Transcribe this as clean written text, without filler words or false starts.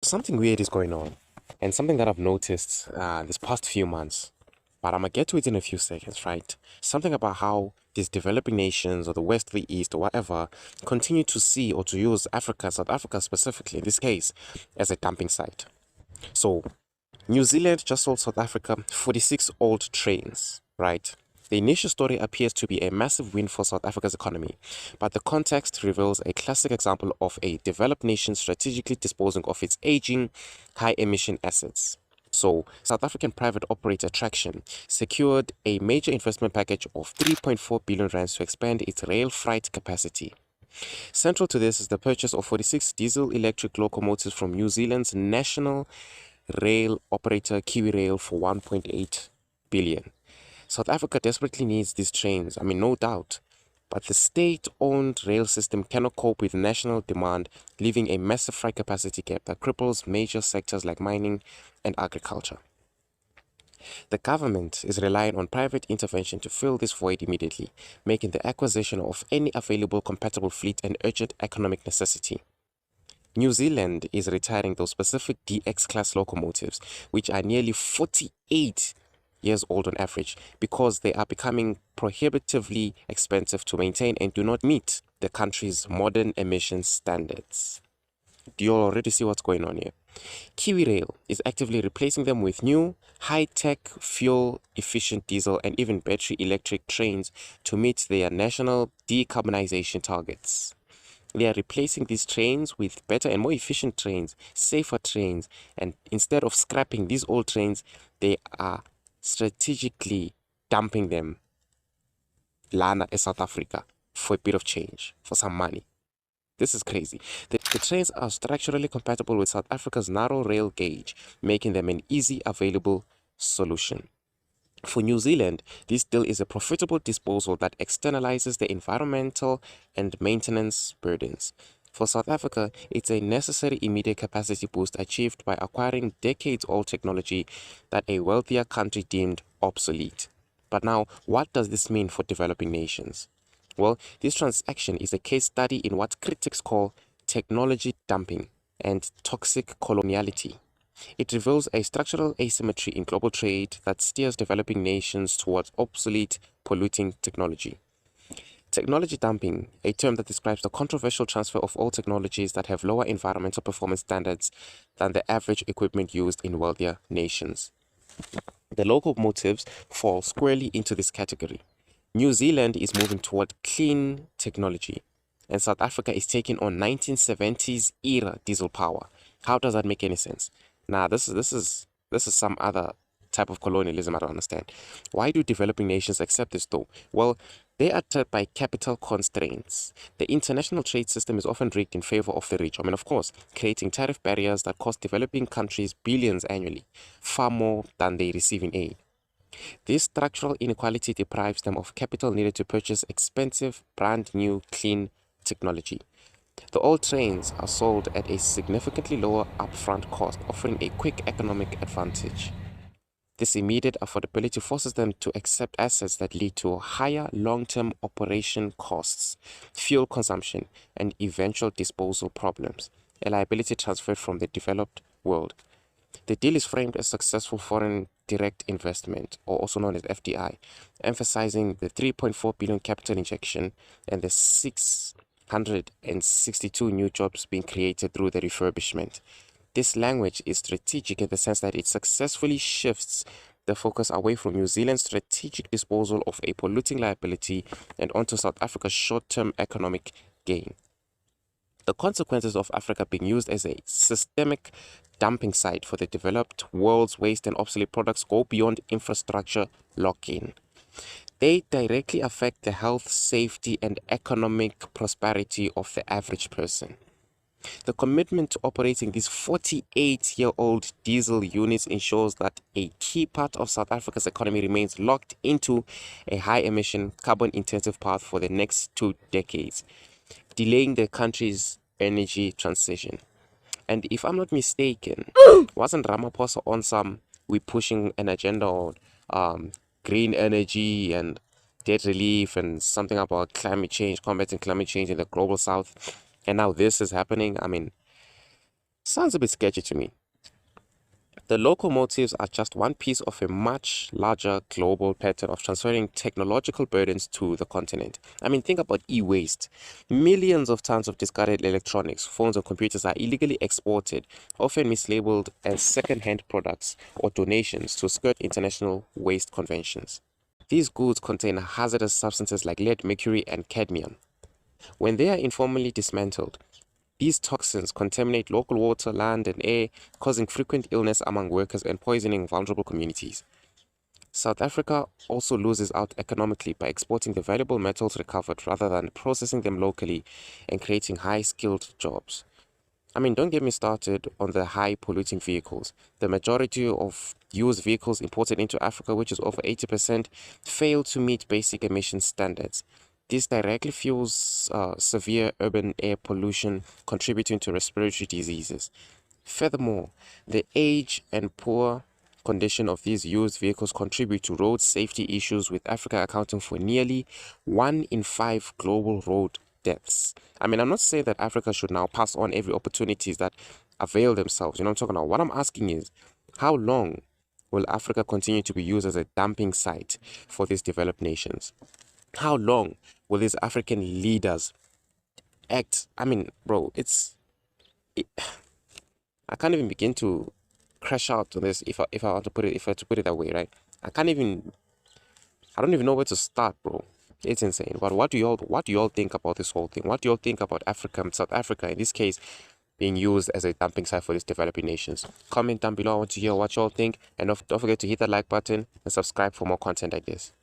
something weird is going on, and something that I've noticed this past few months, but I'm gonna get to it in a few seconds, right? Something about how these developing nations or the West, the East, or whatever, continue to see or to use Africa, South Africa specifically in this case, as a dumping site. So, New Zealand just sold South Africa 46 old trains, right? The initial story appears to be a massive win for South Africa's economy, but the context reveals a classic example of a developed nation strategically disposing of its aging, high emission assets. So, South African private operator Traction secured a major investment package of 3.4 billion rands to expand its rail freight capacity. Central to this is the purchase of 46 diesel electric locomotives from New Zealand's national rail operator KiwiRail for 1.8 billion. South Africa desperately needs these trains, no doubt, but the state-owned rail system cannot cope with national demand, leaving a massive freight capacity gap that cripples major sectors like mining and agriculture. The government is relying on private intervention to fill this void immediately, making the acquisition of any available compatible fleet an urgent economic necessity. New Zealand is retiring those specific DX class locomotives, which are nearly 48 years old on average, because they are becoming prohibitively expensive to maintain and do not meet the country's modern emission standards. Do you already see what's going on here? KiwiRail is actively replacing them with new, high-tech, fuel-efficient diesel and even battery electric trains to meet their national decarbonization targets. They are replacing these trains with better and more efficient trains, safer trains, and instead of scrapping these old trains, they are strategically dumping them lana in South Africa for a bit of change, for some money. This is crazy. The trains are structurally compatible with South Africa's narrow rail gauge, making them an easy available solution. For New Zealand, this deal is a profitable disposal that externalizes the environmental and maintenance burdens. For South Africa, it's a necessary immediate capacity boost achieved by acquiring decades-old technology that a wealthier country deemed obsolete. But now, what does this mean for developing nations? Well, this transaction is a case study in what critics call technology dumping and toxic coloniality. It reveals a structural asymmetry in global trade that steers developing nations towards obsolete, polluting technology. Technology dumping, a term that describes the controversial transfer of all technologies that have lower environmental performance standards than the average equipment used in wealthier nations. The locomotives fall squarely into this category. New Zealand is moving toward clean technology, and South Africa is taking on 1970s era diesel power. How does that make any sense? Nah, this is some other type of colonialism I don't understand. Why do developing nations accept this though? Well, they are trapped by capital constraints. The international trade system is often rigged in favor of the rich. Of course, creating tariff barriers that cost developing countries billions annually, far more than they receive in aid. This structural inequality deprives them of capital needed to purchase expensive, brand new, clean technology. The old trains are sold at a significantly lower upfront cost, offering a quick economic advantage. This immediate affordability forces them to accept assets that lead to higher long-term operation costs, fuel consumption, and eventual disposal problems, a liability transferred from the developed world. The deal is framed as successful foreign direct investment, or also known as FDI, emphasizing the 3.4 billion capital injection and the 662 new jobs being created through the refurbishment. This language is strategic in the sense that it successfully shifts the focus away from New Zealand's strategic disposal of a polluting liability and onto South Africa's short-term economic gain. The consequences of Africa being used as a systemic dumping site for the developed world's waste and obsolete products go beyond infrastructure lock-in. They directly affect the health, safety, and economic prosperity of the average person. The commitment to operating these 48-year-old diesel units ensures that a key part of South Africa's economy remains locked into a high-emission, carbon-intensive path for the next 2 decades, delaying the country's energy transition. And if I'm not mistaken, wasn't Ramaphosa on we pushing an agenda on green energy and debt relief and something about climate change, combating climate change in the global south? And now this is happening. Sounds a bit sketchy to me. The local motives are just one piece of a much larger global pattern of transferring technological burdens to the continent. I mean, think about e waste. Millions of tons of discarded electronics, phones, and computers are illegally exported, often mislabeled as second hand products or donations to skirt international waste conventions. These goods contain hazardous substances like lead, mercury, and cadmium. When they are informally dismantled, these toxins contaminate local water, land, and air, causing frequent illness among workers and poisoning vulnerable communities. South Africa also loses out economically by exporting the valuable metals recovered rather than processing them locally and creating high skilled jobs. I mean, don't get me started on the high polluting vehicles. The majority of used vehicles imported into Africa, which is over 80%, fail to meet basic emission standards. This directly fuels severe urban air pollution, contributing to respiratory diseases. Furthermore, the age and poor condition of these used vehicles contribute to road safety issues, with Africa accounting for nearly 1 in 5 global road deaths. I mean, I'm not saying that Africa should now pass on every opportunities that avail themselves. You know what I'm talking about? What I'm asking is, how long will Africa continue to be used as a dumping site for these developed nations? How long will these African leaders act? I mean, bro, I can't even begin to crash out on this if I want to put it if I had to put it that way, right? I don't even know where to start, bro. It's insane. But what do y'all think about this whole thing? What do y'all think about Africa, South Africa in this case, being used as a dumping site for these developing nations? Comment down below. I want to hear what y'all think, and don't forget to hit that like button and subscribe for more content like this.